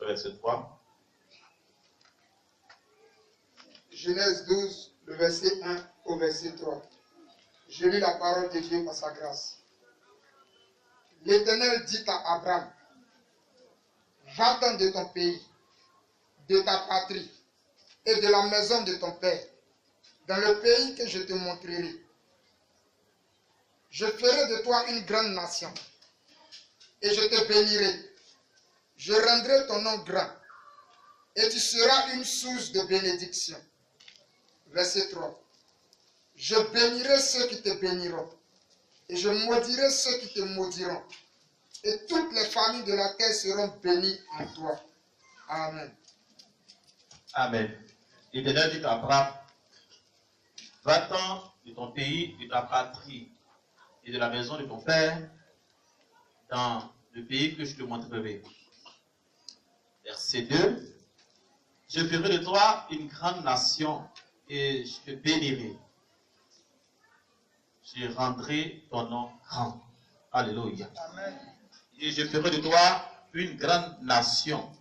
verset 3. Genèse 12, le verset 1 au verset 3. Je lis la parole de Dieu par sa grâce. L'Éternel dit à Abraham, va-t'en de ton pays, de ta patrie et de la maison de ton père, dans le pays que je te montrerai. Je ferai de toi une grande nation et je te bénirai. Je rendrai ton nom grand et tu seras une source de bénédiction. Verset 3. Je bénirai ceux qui te béniront et je maudirai ceux qui te maudiront. Et toutes les familles de la terre seront bénies en toi. Amen. Amen. L'Éternel dit à Abraham, va-t'en de ton pays, de ta patrie et de la maison de ton père dans le pays que je te montrerai. Verset 2. Je ferai de toi une grande nation et je te bénirai. Je rendrai ton nom grand. Alléluia. Amen. Et je ferai de toi une grande nation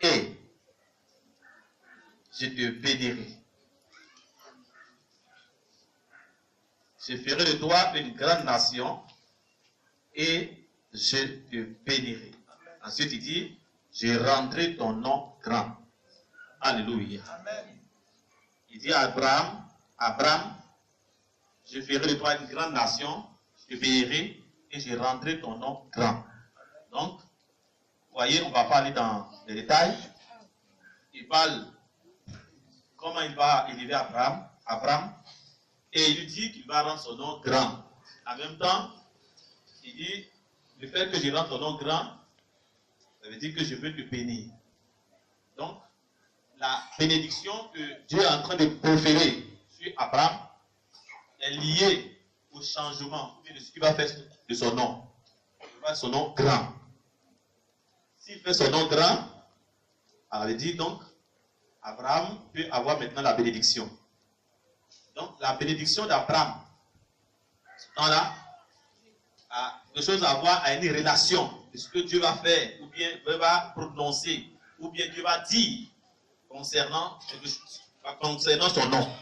et je te bénirai. Je ferai de toi une grande nation et je te bénirai. Ensuite, il dit, je rendrai ton nom grand. Alléluia. Amen. Il dit à Abraham, Abraham, je ferai de toi une grande nation, je te bénirai et je rendrai ton nom grand. Donc, vous voyez, on ne va pas aller dans les détails. Il parle comment il va élever Abraham, et il lui dit qu'il va rendre son nom grand. En même temps, il dit, le fait que je rende ton nom grand, ça veut dire que je veux te bénir. Donc, la bénédiction que Dieu est en train de proférer sur Abraham est liée au changement de ce qu'il va faire de son nom. Il va faire son nom grand. S'il fait son nom grand, alors il dit donc, Abraham peut avoir maintenant la bénédiction. Donc, la bénédiction d'Abraham, ce temps-là, a quelque chose à voir à une relation de ce que Dieu va faire, ou bien Dieu va prononcer, ou bien Dieu va dire concernant son nom.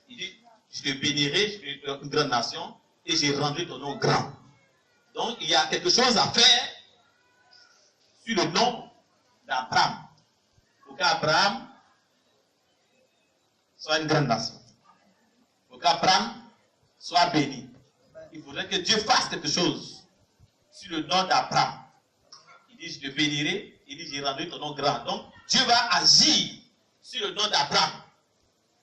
Il dit, je te bénirai, je te ferai une grande nation, et je rendrai ton nom grand. Donc, il y a quelque chose à faire sur le nom d'Abraham. Pour qu'Abraham soit une grande nation. Pour qu'Abraham soit béni. Il faudrait que Dieu fasse quelque chose sur le nom d'Abraham. Il dit, je te bénirai, il dit, je rendrai ton nom grand. Donc, Dieu va agir sur le nom d'Abraham.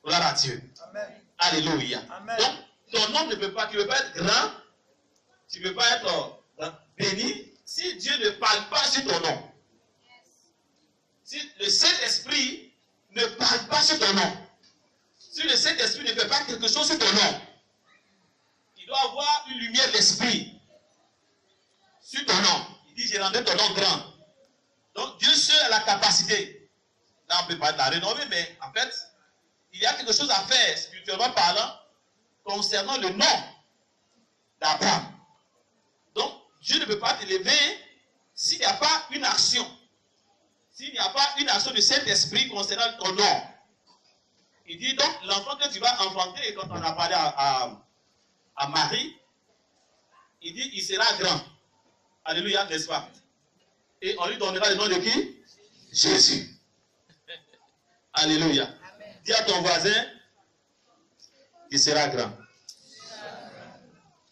Gloire à Dieu. Amen. Alléluia. Amen. Donc, ton nom ne peut pas, tu ne peux pas être grand, tu ne peux pas être béni si Dieu ne parle pas sur ton nom. Si le Saint-Esprit ne parle pas sur ton nom, si le Saint-Esprit ne fait pas quelque chose sur ton nom, il doit avoir une lumière d'esprit sur ton nom. Il dit, j'ai rendu ton nom grand. Donc Dieu seul a la capacité. Là, on peut pas de la rénover, mais en fait, il y a quelque chose à faire, spirituellement parlant, concernant le nom d'Abraham. Donc, Dieu ne peut pas t'élever s'il n'y a pas une action. S'il n'y a pas une action du Saint-Esprit concernant ton nom. Il dit donc, l'enfant que tu vas enfanter, et quand on a parlé à Marie, il dit, il sera grand. Alléluia, n'est-ce pas? Et on lui donnera le nom de qui? Jésus. Alléluia. Amen. Dis à ton voisin, il sera grand.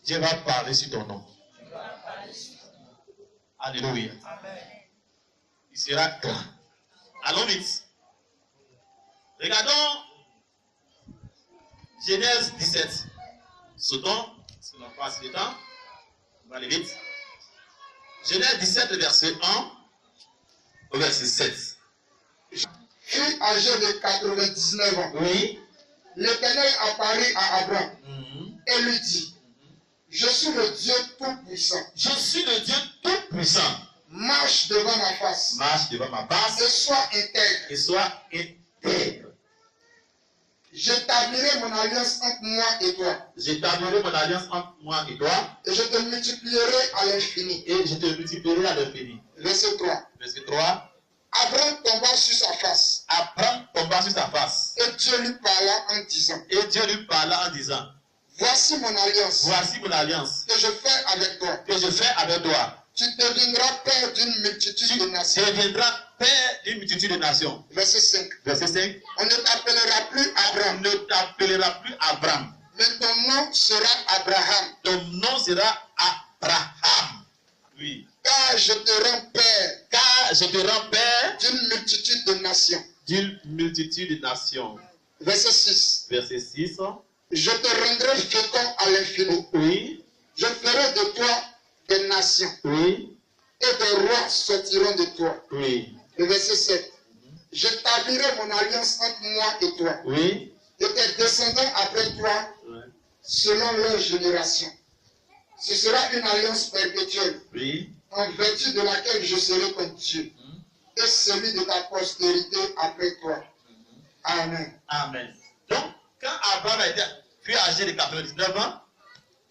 Dieu va parler sur ton nom. Alléluia. Amen. Il sera grand. Allons vite. Regardons Genèse 17. Sautons, parce qu'on n'a pas assez de temps. On va aller vite. Genèse 17, verset 1 au verset 7. Fut âgé de 99 ans. Oui. L'Éternel apparut à Abraham et lui dit, je suis le Dieu tout-puissant. Je suis le Dieu tout-puissant. Marche devant ma face. Marche devant ma face. Et sois intègre. Et sois intègre. J'établirai mon alliance entre moi et toi. J'établirai mon alliance entre moi et toi. Et je te multiplierai à l'infini. Et je te multiplierai à l'infini. Verset 3. Verset 3. toi. Abraham tomba sur sa face. Abraham tomba sur sa face. Et Dieu lui parla en disant. Et Dieu lui parla en disant. Voici mon alliance. Voici mon alliance. Que je fais avec toi. Que je fais avec toi. Tu deviendras père d'une multitude de nations. Tu deviendras père d'une multitude de nations. Verset 5. Verset 5. On ne t'appellera plus Abraham. On ne t'appellera plus Abraham. Mais ton nom sera Abraham. Ton nom sera Abraham. Oui. Car je te rends père. Car je te rends père d'une multitude de nations. D'une multitude de nations. Verset 6. Verset 6. Je te rendrai fécond à l'infini. Oui. Je ferai de toi des nations. Oui. Et des rois sortiront de toi. Oui. Le verset 7. J'établirai mon alliance entre moi et toi. Oui. Et tes descendants après toi, selon leur génération. Ce sera une alliance perpétuelle. Oui. En vertu de laquelle je serai ton Dieu. Et celui de ta postérité après toi. Amen. Amen. Donc, quand Abraham a été puis âgé de 99 ans,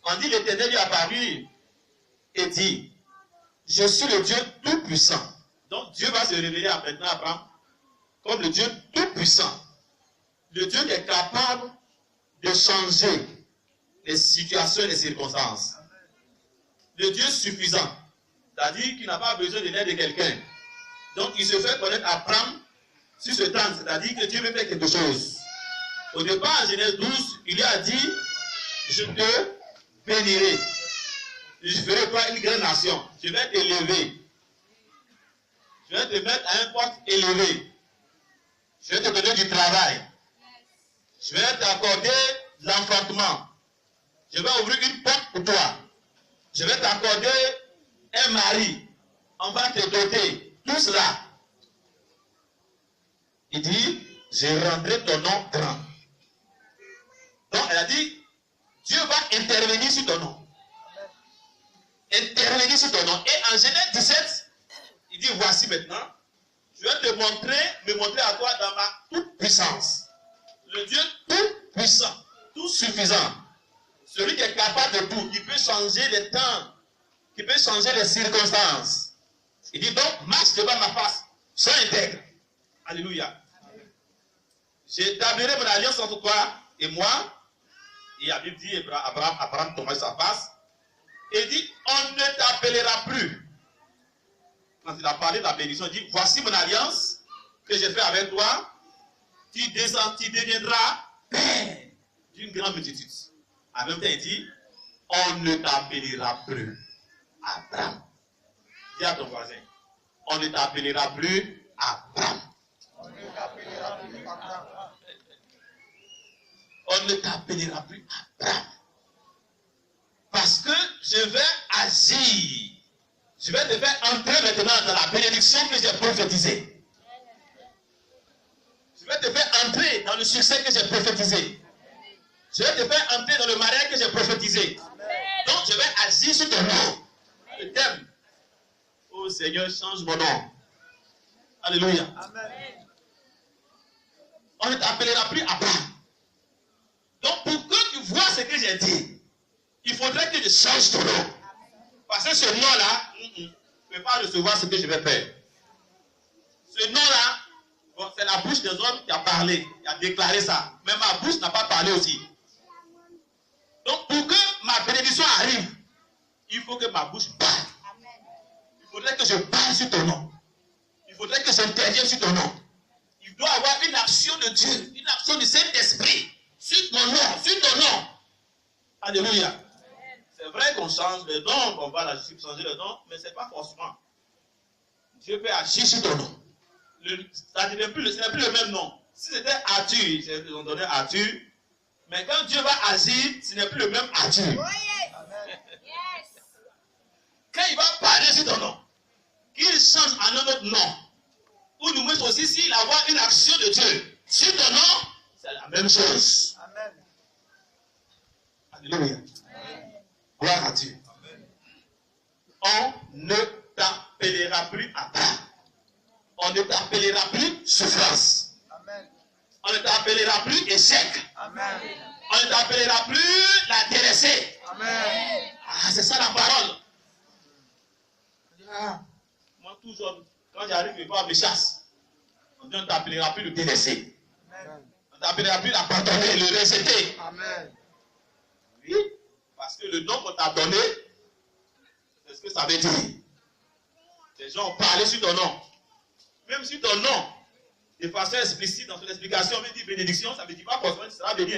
on dit l'Éternel lui est apparu et dit, je suis le Dieu tout-puissant. Donc Dieu va se révéler maintenant à Abraham comme le Dieu tout-puissant. Le Dieu qui est capable de changer les situations et les circonstances. Le Dieu suffisant. C'est-à-dire qu'il n'a pas besoin de l'aide de quelqu'un. Donc il se fait connaître à Abraham sur ce temps. C'est-à-dire que Dieu veut faire quelque chose. Au départ, en Genèse 12, il lui a dit, je te bénirai. Je ferai toi une grande nation. Je vais t'élever. Je vais te mettre à un poste élevé. Je vais te donner du travail. Je vais t'accorder l'enfantement. Je vais ouvrir une porte pour toi. Je vais t'accorder un mari. On va te doter. Tout cela. Il dit, je rendrai ton nom grand. Donc, elle a dit, Dieu va intervenir sur ton nom. Intervenir sur ton nom. Et en Genèse 17, il dit, voici maintenant, je vais te montrer, me montrer à toi dans ma toute puissance. Le Dieu tout puissant, tout suffisant. Celui qui est capable de tout, qui peut changer les temps, qui peut changer les circonstances. Il dit donc, marche devant ma face, sois intègre. Alléluia. J'établirai mon alliance entre toi et moi. Et la Bible dit, Abraham tomba sur sa face. Et dit, on ne t'appellera plus. Quand il a parlé de la bénédiction, il dit, voici mon alliance que j'ai fait avec toi. Tu deviendras père d'une grande multitude. En même temps, il dit, on ne t'appellera plus Abraham. Dis à ton voisin, on ne t'appellera plus Abraham. On ne t'appellera plus Abraham. On ne t'appellera plus Abraham. Parce que je vais agir. Je vais te faire entrer maintenant dans la bénédiction que j'ai prophétisée. Je vais te faire entrer dans le succès que j'ai prophétisé. Je vais te faire entrer dans le mariage que j'ai prophétisé. Donc je vais agir sur ton nom. Je t'aime. Oh Seigneur, change mon nom. Alléluia. Amen. On ne t'appellera plus Abraham. Donc pour que tu vois ce que j'ai dit, il faudrait que je change ton nom. Parce que ce nom-là ne peut pas recevoir ce que je vais faire. Ce nom-là, bon, c'est la bouche des hommes qui a parlé, qui a déclaré ça. Mais ma bouche n'a pas parlé aussi. Donc pour que ma bénédiction arrive, il faut que ma bouche parle. Il faudrait que je parle sur ton nom. Il faudrait que j'intervienne sur ton nom. Il doit y avoir une action de Dieu, une action du Saint-Esprit sur ton nom, sur ton nom. Alléluia. C'est vrai qu'on change le nom, qu'on va changer le nom, mais ce n'est pas forcément. Dieu peut agir sur ton nom. Ce n'est plus le même nom. Si c'était Arthur, on donnait Arthur, mais quand Dieu va agir, ce n'est plus le même Arthur. Oh yes. Quand il va parler sur ton nom, qu'il change en un autre nom, ou nous mettre aussi s'il va avoir une action de Dieu sur ton nom, c'est la même chose. Amen. Alléluia. Gloire à Dieu. Amen. On ne t'appellera plus Abraham. On ne t'appellera plus souffrance. Amen. On ne t'appellera plus échec. Amen. On ne t'appellera plus la délaissée. Amen. Ah, c'est ça la parole. Ah, moi toujours, Quand j'arrive, mes parents me chassent. On ne t'appellera plus le délaissé. On ne t'appellera plus l'abandonné, le rejeté. Amen. Oui, parce que le nom qu'on t'a donné, c'est ce que ça veut dire. Les gens ont parlé sur ton nom. Même sur ton nom, de façon explicite, dans son explication, on me dit bénédiction, ça ne veut dire pas forcément que tu seras béni.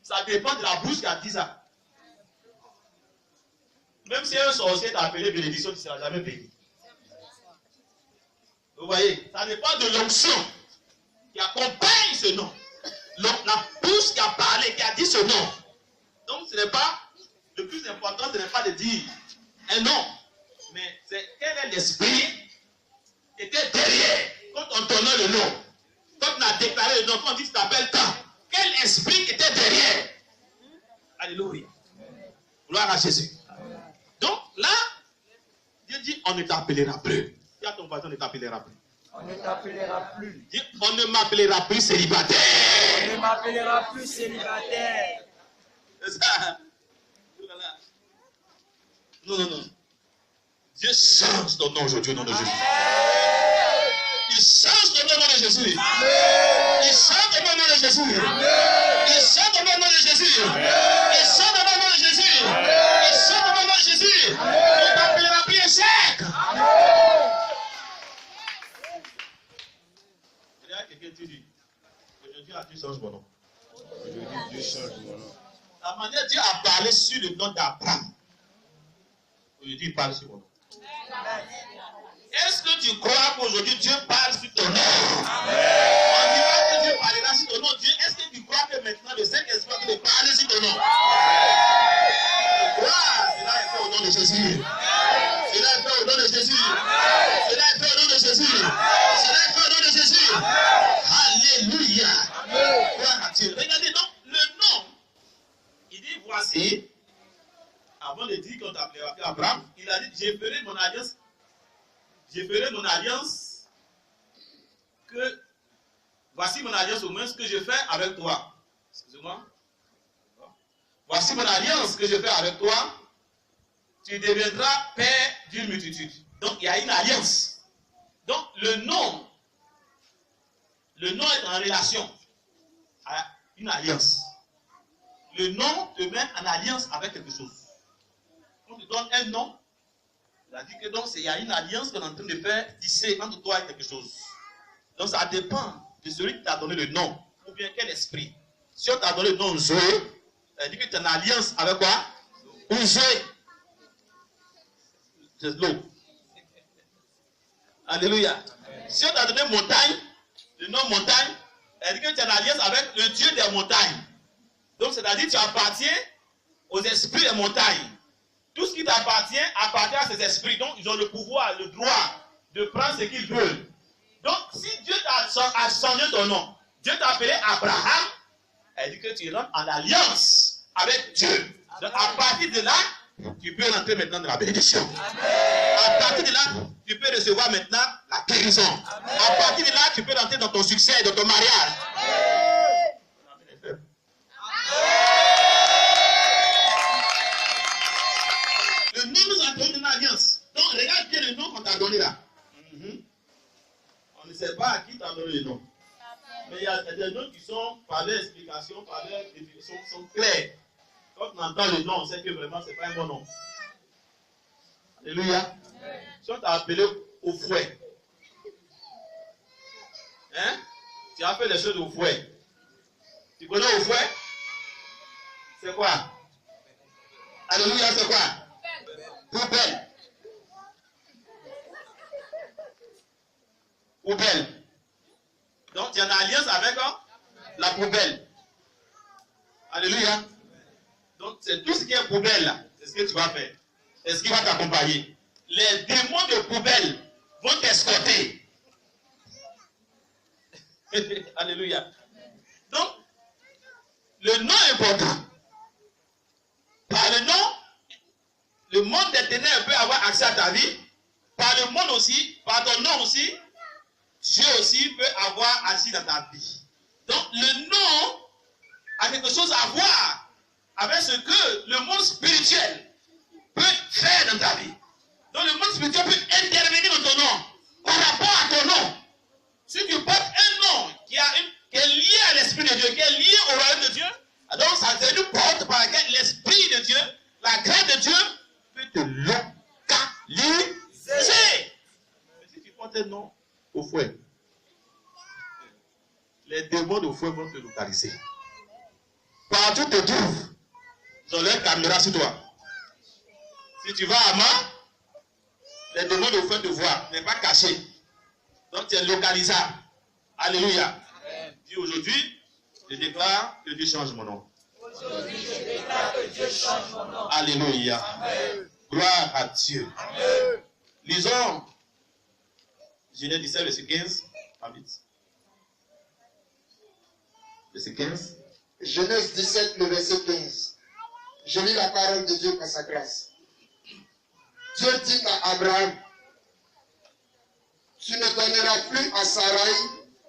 Ça dépend de la bouche qui a dit ça. Même si un sorcier t'a appelé bénédiction, tu ne seras jamais béni. Vous voyez, ça dépend de l'onction qui accompagne ce nom. La bouche qui a parlé, qui a dit ce nom. Donc ce n'est pas, le plus important, ce n'est pas de dire un nom, mais c'est quel est l'esprit qui était derrière quand on donnait le nom. Quand on a déclaré le nom, quand on dit que tu t'appelles tant, quel esprit qui était derrière? Alléluia. Gloire à Jésus. Donc là, Dieu dit, on ne t'appellera plus. Dis à ton voisin, on ne t'appellera plus. On ne t'appellera plus. Dis, on ne m'appellera plus célibataire. On ne m'appellera plus célibataire. C'est ça. Non, non, non. Dieu change ton nom aujourd'hui au nom de Jésus. Il change ton nom au nom de Jésus. Il change ton nom au nom de Jésus. Il change ton nom au nom de Jésus. Il change ton nom au nom de Jésus. Il change ton nom au nom de Jésus. On t'appellera plus échec. Il y a quelqu'un qui dit, aujourd'hui Dieu change mon nom. Aujourd'hui Dieu change mon nom. La manière Dieu a parlé sur le nom d'Abraham. Aujourd'hui, il parle sur mon nom. Est-ce que tu crois qu'aujourd'hui Dieu parle sur ton nom? On dira que Dieu parlera sur ton nom. Dieu, est-ce que tu crois que maintenant le Saint-Esprit va parler sur ton nom? Cela est fait au nom de Jésus. Cela est fait au nom de Jésus. Cela est fait au nom de Jésus. Cela est fait au nom de Jésus. Alléluia. Gloire à Dieu. Regardez donc le nom. Il dit voici. Avant de dire qu'on t'appellera Abraham, il a dit, je ferai mon alliance. Je ferai mon alliance que, voici mon alliance au moins ce que je fais avec toi. Excusez-moi. Voici mon alliance que je fais avec toi. Tu deviendras père d'une multitude. Donc il y a une alliance. Donc le nom est en relation à une alliance. Le nom te met en alliance avec quelque chose. On te donne un nom, il a dit que donc il y a une alliance qu'on est en train de faire tisser entre toi et quelque chose. Donc ça dépend de celui qui t'a donné le nom, ou bien quel esprit. Si on t'a donné le nom Zoé, ça veut dire que tu es en alliance avec quoi? Zoé. C'est l'eau. Alléluia. Si on t'a donné montagne, le nom montagne, ça veut dire que tu es en alliance avec le Dieu des montagnes. Donc c'est-à-dire que tu appartiens aux esprits des montagnes. Tout ce qui t'appartient appartient à ces esprits. Donc, ils ont le pouvoir, le droit de prendre ce qu'ils veulent. Donc, si Dieu a changé ton nom, Dieu t'a appelé Abraham, elle dit que tu rentres en alliance avec Dieu. Donc, à partir de là, tu peux rentrer maintenant dans la bénédiction. À partir de là, tu peux recevoir maintenant la guérison. À partir de là, tu peux rentrer dans ton succès, dans ton mariage. Le nom nous a donné une alliance. Donc, regarde bien le nom qu'on t'a donné là. On ne sait pas à qui t'a donné le nom. Mais il y a des noms qui sont, par leur explication, par leur définition, sont clairs. Quand on entend le nom, on sait que vraiment, ce n'est pas un bon nom. Alléluia. Si on t'a appelé au fouet, hein? Tu as fait les choses au fouet. Tu connais au fouet? C'est quoi? Alléluia, c'est quoi? Poubelle. Poubelle. Donc, tu es en alliance avec la poubelle. Alléluia. Donc, c'est tout ce qui est poubelle là. C'est ce que tu vas faire. C'est ce qui va t'accompagner. Les démons de poubelle vont t'escorter. Alléluia. Donc, le nom est important. Par le nom, le monde des ténèbres peut avoir accès à ta vie. Par le monde aussi, par ton nom aussi, Dieu aussi peut avoir agi dans ta vie. Donc le nom a quelque chose à voir avec ce que le monde spirituel peut faire dans ta vie. Donc le monde spirituel peut intervenir dans ton nom par rapport à portes un nom au fouet, les démons au fouet vont te localiser. Partout tu te trouves, ils ont leur caméra sur toi. Si tu vas à Ama, les démons au fouet te voient, mais pas cachés. Donc tu es localisable. Alléluia. Dis aujourd'hui, je déclare que Dieu change mon nom. Aujourd'hui, je déclare que Dieu change mon nom. Alléluia. Amen. Gloire à Dieu. Amen. Lisons Genèse 17, verset 15. Pas vite. Verset 15. Genèse 17, le verset 15. Je lis la parole de Dieu par sa grâce. Dieu dit à Abraham, tu ne donneras plus à Sarai,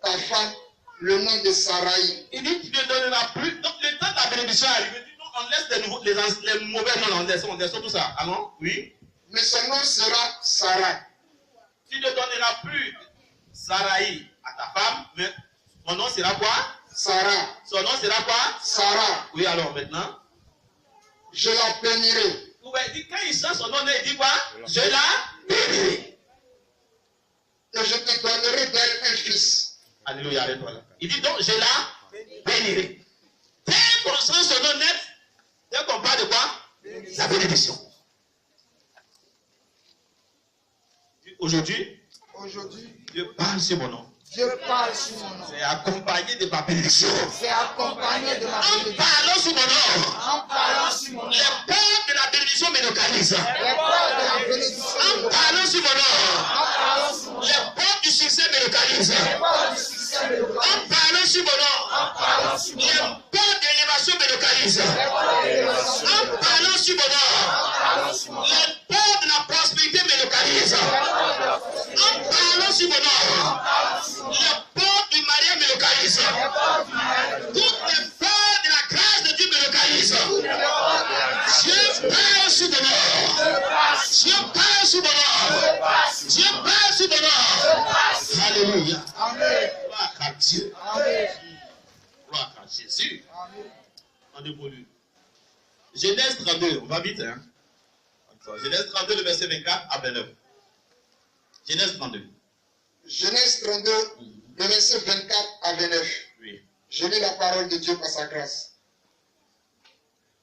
ta femme, le nom de Sarai. Il dit tu ne donneras plus. Donc le temps de la bénédiction est arrivé. On laisse les mauvais noms, on laisse tout ça. Ah non? Oui. Mais son nom sera Sarah. Tu ne donneras plus Sarai à ta femme, mais son nom sera quoi? Sarah. Son nom sera quoi? Sarah. Oui, alors maintenant. Je la bénirai. Ouais, il dit, quand il change son nom, il dit quoi? Je la bénirai. Et je te donnerai d'elle un fils. Alléluia, arrête-toi là. Il dit donc, je la bénirai. Dès qu'on change son nom net, dès qu'on parle de quoi? La bénédiction. Aujourd'hui, Dieu parle sur mon nom. Dieu parle sur mon nom. C'est accompagné de ma bénédiction. C'est accompagné de ma En bénédiction. parlant sur mon nom, En parlant sur mon nom. les portes de la bénédiction me localisent. Les portes de la bénédiction. En parlant sur mon nom, En parlant sur mon nom. les portes du succès me localisent. Les portes du succès me localisent. En parlant sur mon nom, En parlant sur mon les nom. portes d'élévation me localisent. Les portes de l'élévation. En parlant sur mon nom, Parlant sur mon nom. les portes de la prospérité me localisent. En parlant sur mon nom, les portes du mariage me localisent. Toutes les portes de la grâce de Dieu me localisent. Dieu parle sur mon nom. Dieu parle sur mon nom. Dieu parle sur mon nom. Alléluia. Amen. Gloire à Dieu. Amen. Gloire à Jésus. Amen. On évolue. Genèse 32, on va vite, hein. Genèse 32, le verset 24 à 29. Genèse 32. Genèse 32, le verset 24 à 29. Oui. Je lis la parole de Dieu par sa grâce.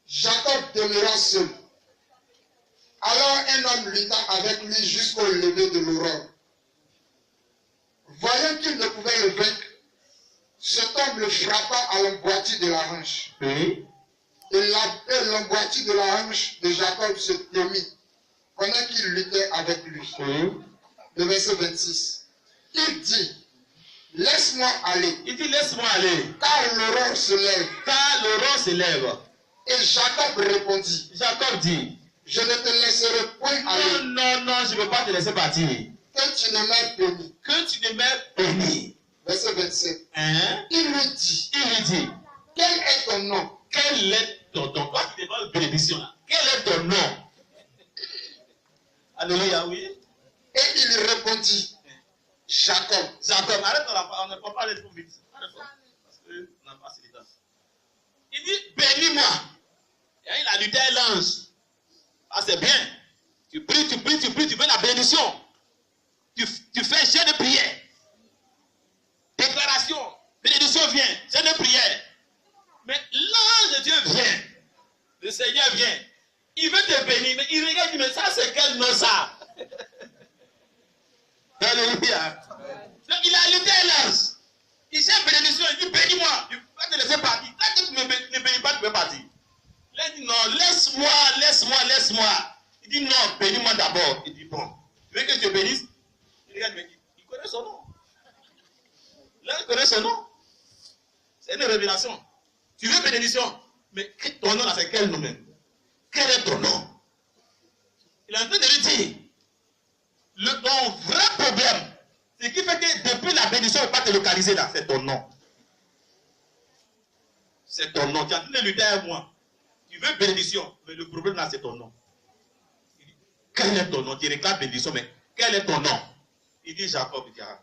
Jacob demeura seul. Alors un homme lutta avec lui jusqu'au lever de l'aurore. Voyant qu'il ne pouvait le vaincre, cet homme le frappa à l'emboîture de la hanche. Oui. Et l'emboîture de la hanche de Jacob se démit pendant qu'il luttait avec lui. Oui. Le verset 26. Il dit, laisse-moi aller, Il dit, laisse-moi aller, car l'aurore se lève. car l'aurore s'élève. Et Jacob répondit, Jacob dit, je ne te laisserai point non, aller, non, non, je ne veux pas te laisser partir. que tu ne m'aies béni. Que tu ne m'aies béni. Verset 27. Hein? Il lui dit, Il lui dit, quel est ton nom? quel est ton nom? Toi qui demandes bénédiction là, quel est ton nom? Alléluia, oui. Et il répondit, Jacob. Jacob, arrête, on ne peut pas aller trop vite. Arrête-toi. Parce qu'on n'a pas assez de temps. Il dit, bénis-moi. Et il a lutté un l'ange. Ah, c'est bien. Tu pries, tu veux la bénédiction. Tu fais un jeûne de prière. Déclaration. Bénédiction vient. Jeûne de prière. Mais l'ange de Dieu vient. Le Seigneur vient. Il veut te bénir. Mais il regarde, il dit, mais ça, c'est quel nom ça? Alléluia. Donc il a lutté un l'ange. Il cherche bénédiction. Il dit, bénis-moi. Je ne vais pas te laisser partir. Là, tu ne me bénis pas, tu peux partir. Là, il dit, non, laisse-moi. Il dit, non, bénis-moi d'abord. Il dit, bon, tu veux que je te bénisse? Il regarde, il connaît son nom. Là, il connaît son nom. C'est une révélation. Tu veux bénédiction? Mais ton nom là, c'est quel nom même? Quel est ton nom? Il est en train de lui dire, ton vrai problème, ce qui fait que depuis la bénédiction, on ne peut pas te localiser là, c'est ton nom. C'est ton nom. Tu es en train de lutter avec moi. Tu veux bénédiction, mais le problème là, c'est ton nom. Il dit, quel est ton nom? Tu réclames bénédiction, mais quel est ton nom? Il dit Jacob. Il dit, ah.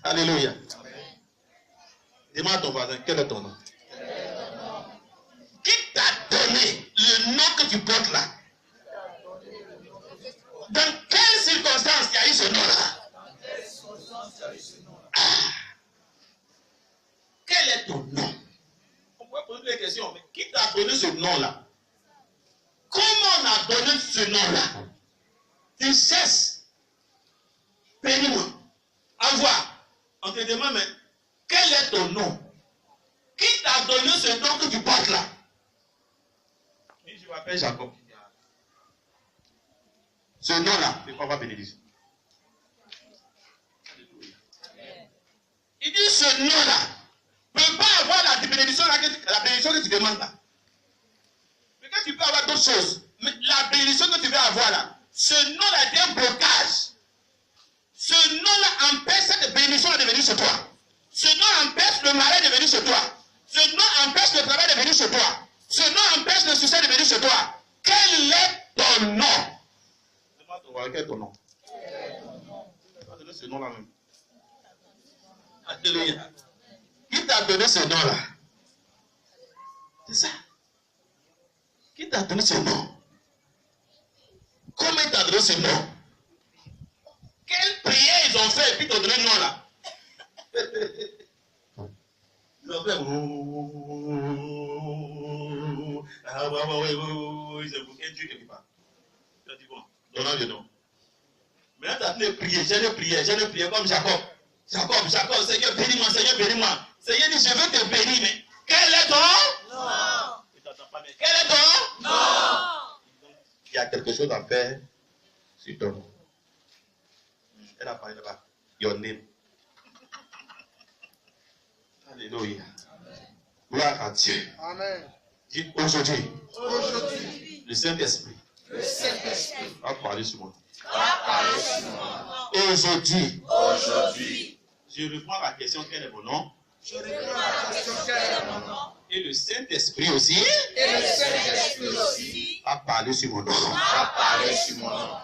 Alléluia. Demande à ton voisin, quel est ton nom? Qui t'a donné le nom que tu portes là? Dans quelle a donné ce nom-là? Comment on a donné ce nom-là? Tu cesses. Bénis-moi. Avoir. On te demande, mais quel est ton nom? Qui t'a donné ce nom que tu portes là? Je m'appelle Jacob. Ce nom-là, c'est pas ma bénédiction. Il dit ce nom-là ne peut pas avoir la bénédiction que tu demandes là. Mais quand tu peux avoir d'autres choses, mais la bénédiction que tu veux avoir là, ce nom-là est un blocage. Ce nom-là empêche cette bénédiction de venir sur toi. Ce nom empêche le malheur de venir sur toi. Ce nom empêche le travail de venir sur toi. Ce nom empêche le succès de venir sur toi. Quel est ton nom? Quel est ton nom? Ce nom-là même. Alléluia. Qui t'a donné ce nom-là? C'est ça. Qui t'a donné ce nom? Comment il t'a donné ce nom? Quelle prière ils ont fait et puis t'ont donné le nom là? Ils ont fait ils ont bouqué Dieu quelque part. Tu as dit bon, donnons le nom. Maintenant tu as fait prier, j'ai prié comme Jacob. Jacob, Seigneur bénis-moi, Seigneur bénis-moi. Seigneur dit je veux te bénir, mais quel est ton nom? Tu t'entends pas, mais quel est ton nom? Il y a quelque chose à faire sur ton nom. Elle a parlé là-bas. Your name. Alléluia. Gloire à Dieu. Amen. Dis aujourd'hui. Aujourd'hui, Le Saint-Esprit. le Saint-Esprit Va parler sur moi. va parler sur moi. Aujourd'hui. Aujourd'hui, Je réponds à la question quel est mon nom. je réponds à la question quel est mon nom. Et le Saint-Esprit aussi. Et le Saint-Esprit aussi Va parler sur mon nom. va parler sur mon nom.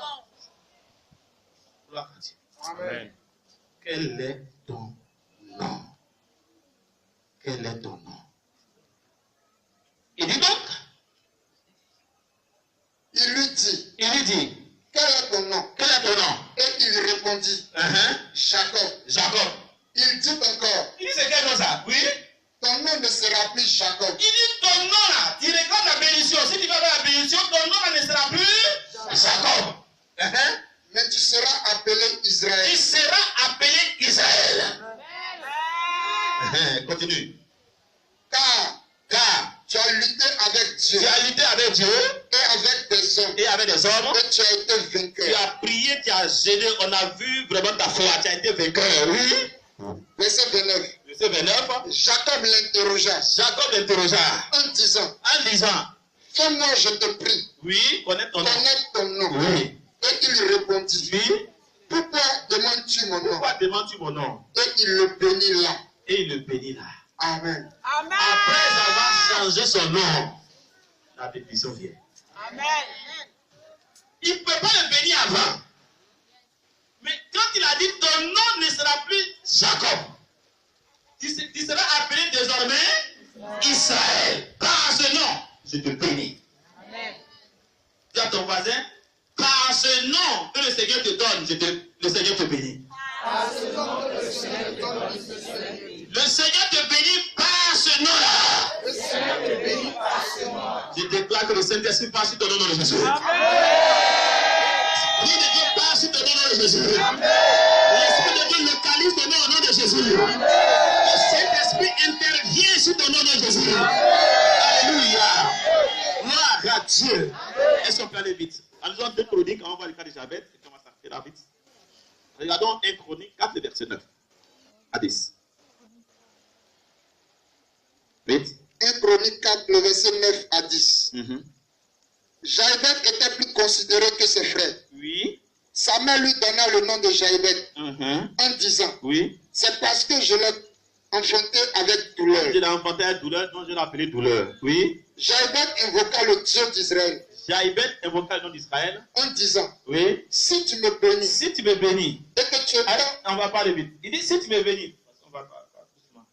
Gloire à Dieu. Amen. Quel est ton nom? Quel est ton nom? Il dit donc. Il lui dit, Quel est ton nom? et il répondit, Jacob. Jacob. Il dit encore, Il dit c'est quel nom ça? Oui. ton nom ne sera plus Jacob, Il dit ton nom là, tu récoltes la bénédiction. Si tu vas avoir la bénédiction, ton nom là ne sera plus Jacob. mais tu seras appelé Israël. Il sera appelé Israël. Continue. Car Tu as lutté avec Dieu tu as lutté avec Dieu et avec des hommes et avec des hommes. et tu as été Tu vainqueur. as prié, tu as gêné. On a vu vraiment ta foi. Tu as été vainqueur. Oui. Verset 29. Verset 29. Jacob l'interrogea Jacob l'interrogea en disant, en disant, fais-moi, je te prie, oui, connais ton nom. connais ton nom. Oui. Et il répondit, Oui. pourquoi demandes-tu mon nom? Pourquoi demandes-tu mon nom? Et il le bénit là. Et il le bénit là. Amen. Après avoir changé son nom, la bénédiction vient. Il ne peut pas le bénir avant. Mais quand il a dit ton nom ne sera plus Jacob, tu seras appelé désormais Israël. Par ce nom, je te bénis. Dis à ton voisin, par ce nom que le Seigneur te donne, le Seigneur te bénit. Le Seigneur te bénit par ce nom-là. Le Seigneur te bénit par ce nom. Je déclare que le Saint-Esprit passe sur ton nom de Jésus. L'Esprit de Dieu passe sur ton nom de Jésus. L'Esprit de Dieu localise ton nom au nom de Jésus. Le Saint-Esprit intervient sur ton nom de Jésus. Alléluia. Gloire à Dieu. Est-ce qu'on peut aller vite? Allons-y 2 Chroniques, on voit le cas de Jabez. Comment ça fait vite? Regardons 1 Chronique 4, verset 9 à 10. Vite. 1 Chronique 4, le verset 9 à 10. Jaïbeth était plus considéré que ses frères. Oui. Sa mère lui donna le nom de Jaïbeth en disant, Oui. c'est parce que je l'ai enfanté avec douleur. Je l'ai enfanté avec douleur, donc je l'ai appelé douleur. Oui. Jaïbeth invoqua le Dieu d'Israël Jaïbeth invoqua le nom d'Israël. en disant, Oui. si tu me bénis Si tu me bénis, et que tu allez, étends, on va parler vite. Il dit si tu me bénis, on va pas doucement.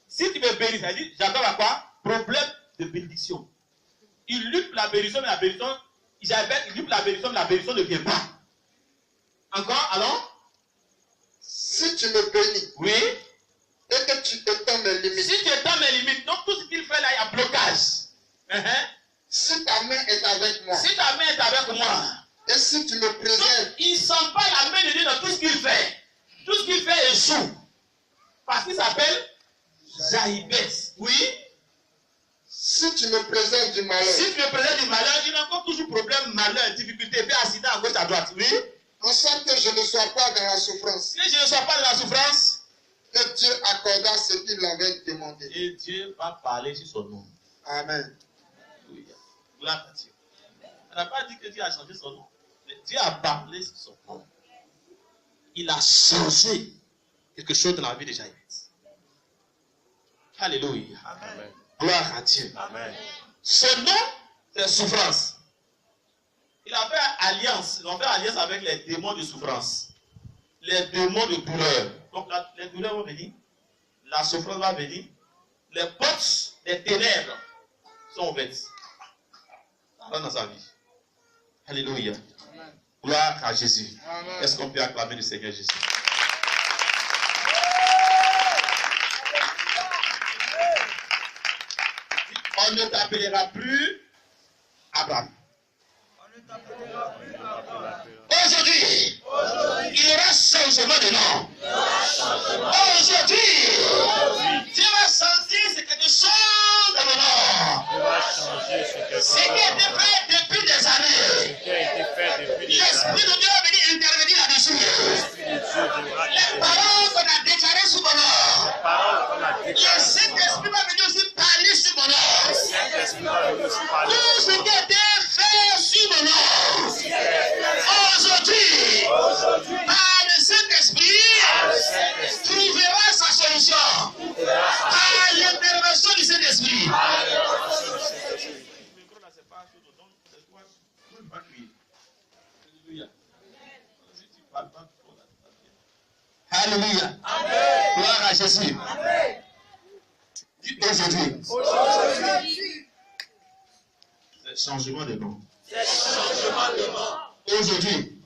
Si tu me bénis, ça dit Jacob a quoi? Problème de bénédiction. Il lutte pour la bénédiction, mais la bénédiction, Jaïbeth, il lutte pour la bénédiction, mais la bénédiction ne vient pas. Encore, allons? si tu me bénis Oui. et que tu étends mes limites, Si tu étends mes limites, donc tout ce qu'il fait là, il y a blocage. Si ta main est avec moi, Si ta main est avec moi, et si tu me préserves, il ne sent pas la main de Dieu dans tout ce qu'il fait. Tout ce qu'il fait échoue. Parce qu'il s'appelle Jahibès. Oui. si tu me préserves du malheur, Si tu me préserves du malheur, il y a encore toujours problème, malheur, difficulté, puis accident à gauche, à droite. Oui. en sorte que je ne sois pas dans la souffrance, Si je ne sois pas dans la souffrance, que Dieu accorda ce qu'il avait demandé. et Dieu va parler sur son nom. Amen. Alléluia. Gloire à Dieu. On n'a pas dit que Dieu a changé son nom. Mais Dieu a parlé sur son nom. Il a changé quelque chose dans la vie de Jahibès. Alléluia. Amen. Gloire à Dieu. Amen. Son nom, c'est souffrance. Il a fait alliance. Ils ont fait alliance avec les démons de souffrance. Les démons de douleur. Donc les douleurs vont venir. La souffrance va venir. Les portes des ténèbres sont ouvertes. Dans sa vie. Alléluia. Gloire à Jésus. Amen. Est-ce qu'on peut acclamer le Seigneur Jésus? On ne t'appellera plus Abraham. Aujourd'hui, il y aura changement de nom. Aujourd'hui, tu vas sentir c'est quelque chose dans le nom. Dieu va changer ce que Ce qui a été fait depuis des années. qui a été fait depuis des L'Esprit années. de Dieu va venir intervenir là-dessus. L'Esprit de Dieu devra Les intervenir. paroles qu'on a déclarées sur mon nom. Parole qu'on a Le déclarée. Saint-Esprit va venir aussi parler sur mon nom. Saint-Esprit va venir aussi parler. Tout ce qui a été fait sur mon nom. Aujourd'hui, par le Saint-Esprit, trouvera sa solution. Par l'intervention du Saint-Esprit. Alléluia. Gloire à Jésus. Dis aujourd'hui. C'est changement de nom. Aujourd'hui.